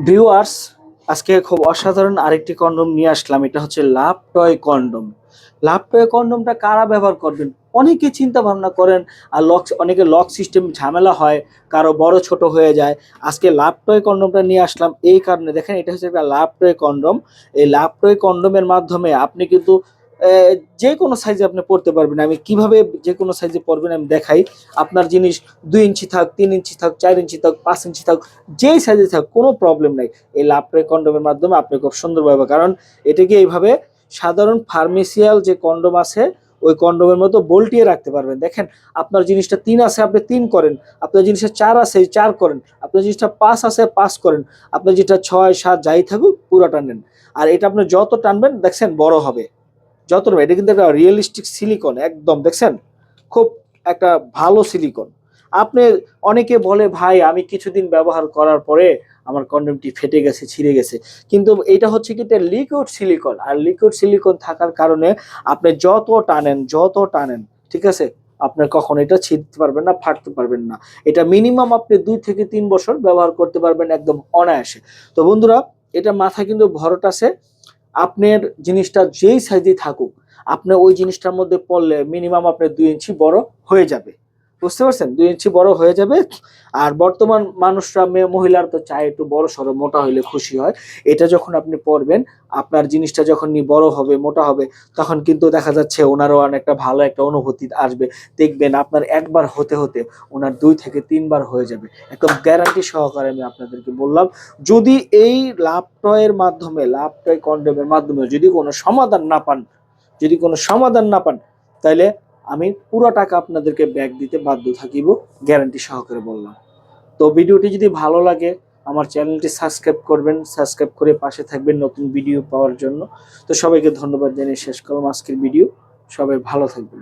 Viewers, আজকে খুব অসাধারণ আরেকটি কন্ডম নিয়ে আসলাম। এটা হচ্ছে লাভ টয় কন্ডম। লাভ টয় কন্ডমটা কারা ব্যবহার করবেন? অনেকে চিন্তা ভাবনা করেন, আর অনেকে লক সিস্টেম ঝামেলা হয়, কারো বড় ছোট হয়ে যায়। আজকে লাভ টয় কন্ডমটা নিয়ে আসলাম এই কারণে, দেখেন এটা হচ্ছে একটা লাভ টয় কন্ডম। এই লাভ টয় কন্ডমের মাধ্যমে আপনি কিন্তু যে কোনো সাইজে আপনি পড়তে পারবেন। আমি কিভাবে যে কোনো সাইজে পড়বেন আমি দেখাই। আপনার জিনিস 2 ইঞ্চি থাক, 3 ইঞ্চি থাক, 4 ইঞ্চি থাক, 5 ইঞ্চি থাক, যেই সাইজে থাক, কোনো প্রবলেম নাই। এই লাভ টয় কন্ডমের মাধ্যমে আপনি খুব সুন্দরভাবে, কারণ এটাকে এইভাবে সাধারণ ফার্মেসিয়াল যে কন্ডম আছে ওই কন্ডমের মতো বল্টিয়ে রাখতে পারবেন। দেখেন, আপনার জিনিসটা 3 আছে আপনি 3 করেন, আপনার জিনিসটা 4 আছে 4 করেন, আপনার জিনিসটা 5 আছে 5 করেন, আপনার যেটা 6 7 যাই থাকুক পুরোটা নেন। আর এটা আপনি যত টানবেন দেখছেন বড় হবে, যত টানবেন। এটা কিন্তু একটা রিয়েলিস্টিক সিলিকন, একদম দেখছেন, খুব একটা ভালো সিলিকন। আপনি, অনেকে বলে ভাই আমি কিছুদিন ব্যবহার করার পরে আমার কন্ডমটি ফেটে গেছে, ছিঁড়ে গেছে। কিন্তু এটা হচ্ছে কি, এটা লিকুইড সিলিকন, আর লিকুইড সিলিকন থাকার কারণে আপনি যত টানেন, ঠিক আছে, আপনার কখনো এটা ছিঁড়তে পারবেন না, ফাটতে পারবেন না। এটা মিনিমাম আপনি 2 থেকে 3 বছর ব্যবহার করতে পারবেন একদম অনায়াসে। তো বন্ধুরা, এটা মাথায় কিন্তু ভরট আছে। আপনার জিনিসটা যেই সাইজে থাকুক, আপনি ওই জিনিসটার মধ্যে পড়লে মিনিমাম আপনার 2 ইঞ্চি বড় হয়ে যাবে। বুঝতে পারছেন? 2 ইঞ্চি বড় হয়ে যাবে। আর বর্তমান মানুষরা, মহিলার তো চায় একটু বড় সড়ো মোটা হইলে খুশি হয়। এটা যখন আপনি পড়বেন, আপনার জিনিসটা যখন বড় হবে, মোটা হবে, তখন কিন্তু দেখা যাচ্ছে ওনারও অনেকটা ভালো একটা অনুভূতি আসবে। দেখবেন আপনার একবার হতে হতে ওনার 2 থেকে 3 বার হয়ে যাবে। একদম গ্যারান্টি সহকারে আমি আপনাদেরকে বললাম। যদি এই লাভ টয়ের মাধ্যমে, লাভ টয় কন্ডোমের মাধ্যমে যদি কোনো সমাধান না পান, তাহলে আমি পুরো টাকা আপনাদেরকে ব্যাক দিতে বাধ্য থাকিব, গ্যারান্টি সহকারে বললাম। তো ভিডিওটি যদি ভালো লাগে, আমার চ্যানেলটি সাবস্ক্রাইব করবেন, সাবস্ক্রাইব করে পাশে থাকবেন নতুন ভিডিও পাওয়ার জন্য। তো সবাইকে ধন্যবাদ জানিয়ে শেষ করলাম আজকের ভিডিও। সবাই ভালো থাকবেন।